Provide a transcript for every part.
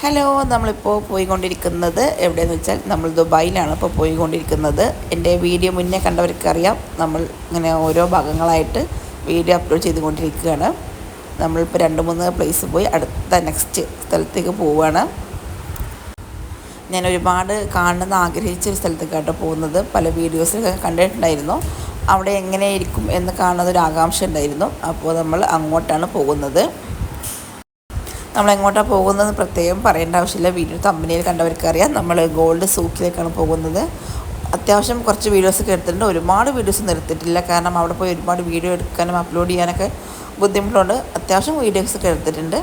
Hello, നമ്മളിപ്പോൾ പോയിക്കൊണ്ടിരിക്കുന്നത് എവിടെയെന്ന് വെച്ചാൽ നമ്മൾ ദുബായിലാണ് ഇപ്പോൾ പോയിക്കൊണ്ടിരിക്കുന്നത്. എൻ്റെ വീഡിയോ മുന്നേ കണ്ടവർക്കറിയാം, നമ്മൾ ഇങ്ങനെ ഓരോ ഭാഗങ്ങളായിട്ട് വീഡിയോ അപ്ലോഡ് ചെയ്തുകൊണ്ടിരിക്കുകയാണ്. നമ്മളിപ്പോൾ 2-3 പ്ലേസ് പോയി അടുത്ത നെക്സ്റ്റ് സ്ഥലത്തേക്ക് പോവുകയാണ്. ഞാൻ ഒരുപാട് കാണണമെന്ന് ആഗ്രഹിച്ച ഒരു സ്ഥലത്തേക്കാട്ടോ പോകുന്നത്. പല വീഡിയോസിലൊക്കെ കണ്ടിട്ടുണ്ടായിരുന്നു. അവിടെ എങ്ങനെയായിരിക്കും എന്ന് കാണുന്ന ഒരു ആകാംക്ഷ ഉണ്ടായിരുന്നു. അപ്പോൾ നമ്മൾ അങ്ങോട്ടാണ് പോകുന്നത്. നമ്മളെങ്ങോട്ടാണ് പോകുന്നത് പ്രത്യേകം പറയേണ്ട ആവശ്യമില്ല. വീഡിയോ തമ്പനിയിൽ കണ്ടവർക്ക് അറിയാം, നമ്മൾ ഗോൾഡ് സൂക്കിലേക്കാണ് പോകുന്നത്. അത്യാവശ്യം കുറച്ച് വീഡിയോസൊക്കെ എടുത്തിട്ടുണ്ട്. ഒരുപാട് വീഡിയോസ് എടുത്തിട്ടില്ല, കാരണം അവിടെ പോയി ഒരുപാട് വീഡിയോ എടുക്കാനും അപ്ലോഡ് ചെയ്യാനൊക്കെ ബുദ്ധിമുട്ടുണ്ട്. അത്യാവശ്യം വീഡിയോസൊക്കെ എടുത്തിട്ടുണ്ട്.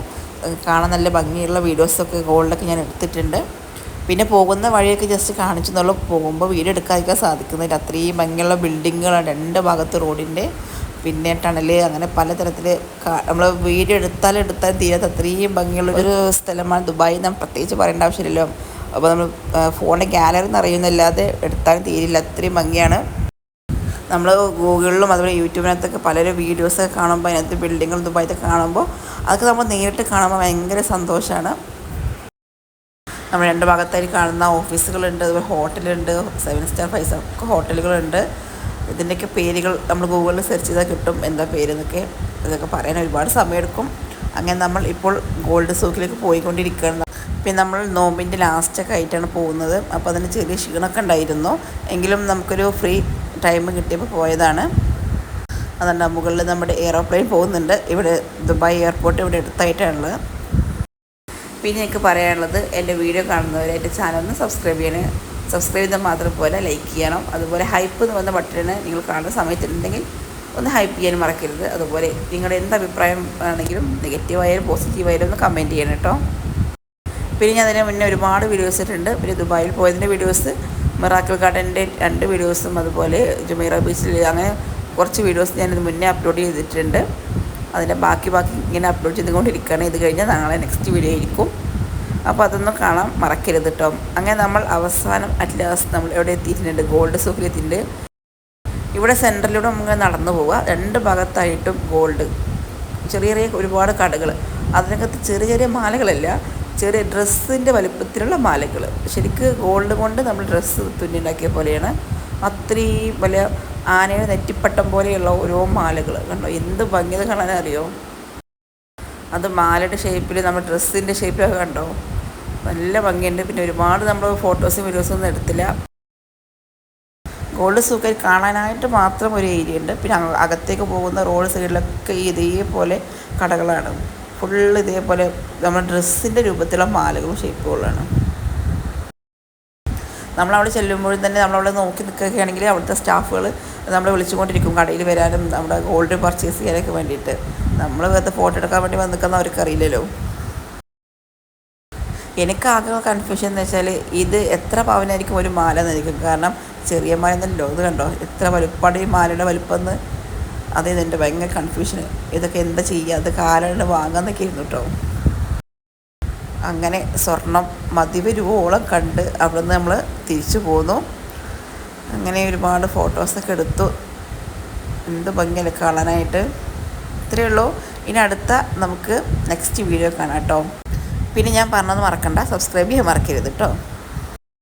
കാണാൻ നല്ല ഭംഗിയുള്ള വീഡിയോസൊക്കെ ഗോൾഡൊക്കെ ഞാൻ എടുത്തിട്ടുണ്ട്. പിന്നെ പോകുന്ന വഴിയൊക്കെ ജസ്റ്റ് കാണിച്ചെന്നുള്ളൂ. പോകുമ്പോൾ വീഡിയോ എടുക്കാതിരിക്കാൻ സാധിക്കുന്നില്ല. അത്രയും ഭംഗിയുള്ള ബിൽഡിങ്ങുകളാണ് 2 ഭാഗത്ത് റോഡിൻ്റെ. പിന്നെ ടണൽ, അങ്ങനെ പലതരത്തിൽ നമ്മൾ വീഡിയോ എടുത്താലും തീരാത്ത അത്രയും ഭംഗിയുള്ള ഒരു സ്ഥലമാണ് ദുബായ്. നമ്മൾ പ്രത്യേകിച്ച് പറയേണ്ട ആവശ്യമില്ലല്ലോ. അപ്പോൾ നമ്മൾ ഫോണിൻ്റെ ഗാലറി നിറയുന്നല്ലാതെ എടുത്താലും തീരില്ല, അത്രയും ഭംഗിയാണ്. നമ്മൾ ഗൂഗിളിലും അതുപോലെ യൂട്യൂബിനകത്തൊക്കെ പലരും വീഡിയോസൊക്കെ കാണുമ്പോൾ അതിനകത്ത് ബിൽഡിങ്ങുകൾ ദുബായിലൊക്കെ കാണുമ്പോൾ അതൊക്കെ നമ്മൾ നേരിട്ട് കാണുമ്പോൾ ഭയങ്കര സന്തോഷമാണ്. നമ്മൾ 2 ഭാഗത്തായി കാണുന്ന ഓഫീസുകളുണ്ട്, അതുപോലെ ഹോട്ടലുണ്ട്, 7 സ്റ്റാർ 5 സ്റ്റാർ ഒക്കെ ഹോട്ടലുകളുണ്ട്. ഇതിൻ്റെയൊക്കെ പേരുകൾ നമ്മൾ ഗൂഗിളിൽ സെർച്ച് ചെയ്താൽ കിട്ടും, എന്താ പേരെന്നൊക്കെ. ഇതൊക്കെ പറയാൻ ഒരുപാട് സമയമെടുക്കും. അങ്ങനെ നമ്മൾ ഇപ്പോൾ ഗോൾഡ് സൂക്കിലേക്ക് പോയിക്കൊണ്ടിരിക്കുകയാണ്. പിന്നെ നമ്മൾ നോമ്പിൻ്റെ ലാസ്റ്റൊക്കെ ആയിട്ടാണ് പോകുന്നത്. അപ്പോൾ അതിന് ചെറിയ ക്ഷീണമൊക്കെ ഉണ്ടായിരുന്നു. എങ്കിലും നമുക്കൊരു ഫ്രീ ടൈം കിട്ടിയപ്പോൾ പോയതാണ്. അതുകൊണ്ട് മുകളിൽ നമ്മുടെ എയറോപ്ലെയിൻ പോകുന്നുണ്ട്. ഇവിടെ ദുബായ് എയർപോർട്ട് ഇവിടെ അടുത്തായിട്ടാണുള്ളത്. പിന്നെ എനിക്ക് പറയാനുള്ളത്, എൻ്റെ വീഡിയോ കാണുന്നവർ എൻ്റെ ചാനൽ സബ്സ്ക്രൈബ് ചെയ്യണേ. സബ്സ്ക്രൈബ് ചെയ്താൽ മാത്രം പോലെ ലൈക്ക് ചെയ്യണം. അതുപോലെ ഹൈപ്പ് എന്ന് വന്ന ബട്ടണ് നിങ്ങൾ കാണുന്ന സമയത്തുണ്ടെങ്കിൽ ഒന്ന് ഹൈപ്പ് ചെയ്യാനും മറക്കരുത്. അതുപോലെ നിങ്ങളുടെ എന്ത് അഭിപ്രായം ആണെങ്കിലും നെഗറ്റീവായാലും പോസിറ്റീവായാലും ഒന്ന് കമൻറ്റ് ചെയ്യണം കേട്ടോ. പിന്നെ ഞാൻ അതിന് മുന്നേ ഒരുപാട് വീഡിയോസ് ഇട്ടിട്ടുണ്ട്. പിന്നെ ദുബായിൽ പോയതിൻ്റെ വീഡിയോസ്, മിറാക്കിൾ ഗാർഡൻ്റെ 2 വീഡിയോസും, അതുപോലെ ജുമൈറ ബീച്ചിൽ, അങ്ങനെ കുറച്ച് വീഡിയോസ് ഞാനിത് മുന്നേ അപ്ലോഡ് ചെയ്തിട്ടുണ്ട്. അതിൻ്റെ ബാക്കി ഇങ്ങനെ അപ്ലോഡ് ചെയ്തുകൊണ്ടിരിക്കുകയാണ്. ഇത് കഴിഞ്ഞാൽ നാളെ നെക്സ്റ്റ് വീഡിയോ ആയിരിക്കും. അപ്പോൾ അതൊന്നും കാണാൻ മറക്കരുത് കേട്ടോ. അങ്ങനെ നമ്മൾ അവസാനം അറ്റ്ലാസ്റ്റ് നമ്മൾ എവിടെ എത്തിയിട്ടുണ്ട്, ഗോൾഡ് സൂക്കിൽ എത്തിയിട്ടുണ്ട്. ഇവിടെ സെൻറ്ററിലൂടെ നമുക്ക് നടന്നു പോവുക. 2 ഭാഗത്തായിട്ടും ഗോൾഡ്, ചെറിയ ഒരുപാട് കടകൾ. അതിനകത്ത് ചെറിയ മാലകളല്ല, ചെറിയ ഡ്രസ്സിൻ്റെ വലിപ്പത്തിലുള്ള മാലകൾ. ശരിക്ക് ഗോൾഡ് കൊണ്ട് നമ്മൾ ഡ്രസ്സ് തുന്നിണ്ടാക്കിയ പോലെയാണ്. അത്രയും വലിയ ആനയുടെ നെറ്റിപ്പട്ടം പോലെയുള്ള ഓരോ മാലകൾ കണ്ടോ, എന്ത് ഭംഗിയത് കാണാനറിയോ. അത് മാലയുടെ ഷേപ്പിൽ, നമ്മുടെ ഡ്രസ്സിൻ്റെ ഷേപ്പിലൊക്കെ കണ്ടോ, നല്ല ഭംഗിയുണ്ട്. പിന്നെ ഒരുപാട് നമ്മൾ ഫോട്ടോസും വീഡിയോസും ഒന്നും എടുത്തില്ല. ഗോൾഡ് സൂക്കിൽ കാണാനായിട്ട് മാത്രം ഒരു ഏരിയ ഉണ്ട്. പിന്നെ അകത്തേക്ക് പോകുന്ന റോഡ് സൈഡിലൊക്കെ ഇതേപോലെ കടകളാണ്. ഫുള്ള് ഇതേപോലെ നമ്മുടെ ഡ്രസ്സിൻ്റെ രൂപത്തിലുള്ള മാലകളും ഷേപ്പുകളാണ്. നമ്മളവിടെ ചെല്ലുമ്പോഴും തന്നെ നമ്മളവിടെ നോക്കി നിൽക്കുകയാണെങ്കിൽ അവിടുത്തെ സ്റ്റാഫുകൾ നമ്മളെ വിളിച്ചുകൊണ്ടിരിക്കും കടയിൽ വരാനും നമ്മുടെ ഗോൾഡ് പർച്ചേസ് ചെയ്യാനൊക്കെ വേണ്ടിയിട്ട്. നമ്മൾ വെറുതെ ഫോട്ടോ എടുക്കാൻ വേണ്ടി വന്ന് നിൽക്കുന്ന അവർക്ക് അറിയില്ലല്ലോ. എനിക്കാകെ കൺഫ്യൂഷൻ എന്ന് വെച്ചാൽ, ഇത് എത്ര പവനായിരിക്കും ഒരു മാല എന്നായിരിക്കും. കാരണം ചെറിയ മാല എന്നല്ലോ, ഇത് കണ്ടോ എത്ര വലുപ്പമാണ് ഈ മാലയുടെ വലുപ്പമെന്ന്. അതേ എൻ്റെ ഭയങ്കര കൺഫ്യൂഷന്. ഇതൊക്കെ എന്താ ചെയ്യുക, അത് കാലാണ് വാങ്ങാമെന്നൊക്കെ ഇരുന്നു കേട്ടോ. അങ്ങനെ സ്വർണം മതിവരുവോളം കണ്ട് അവിടെ നിന്ന് നമ്മൾ തിരിച്ചു പോന്നു. അങ്ങനെ ഒരുപാട് ഫോട്ടോസൊക്കെ എടുത്തു. എന്ത് ഭംഗിയല്ലേ കാണാനായിട്ട്. ഇത്രയേ ഉള്ളൂ. ഇനി അടുത്ത നമുക്ക് നെക്സ്റ്റ് വീഡിയോ കാണാം കേട്ടോ. പിന്നെ ഞാൻ പറഞ്ഞത് മറക്കണ്ട, സബ്സ്ക്രൈബ് ചെയ്യാൻ മറക്കരുത് കേട്ടോ.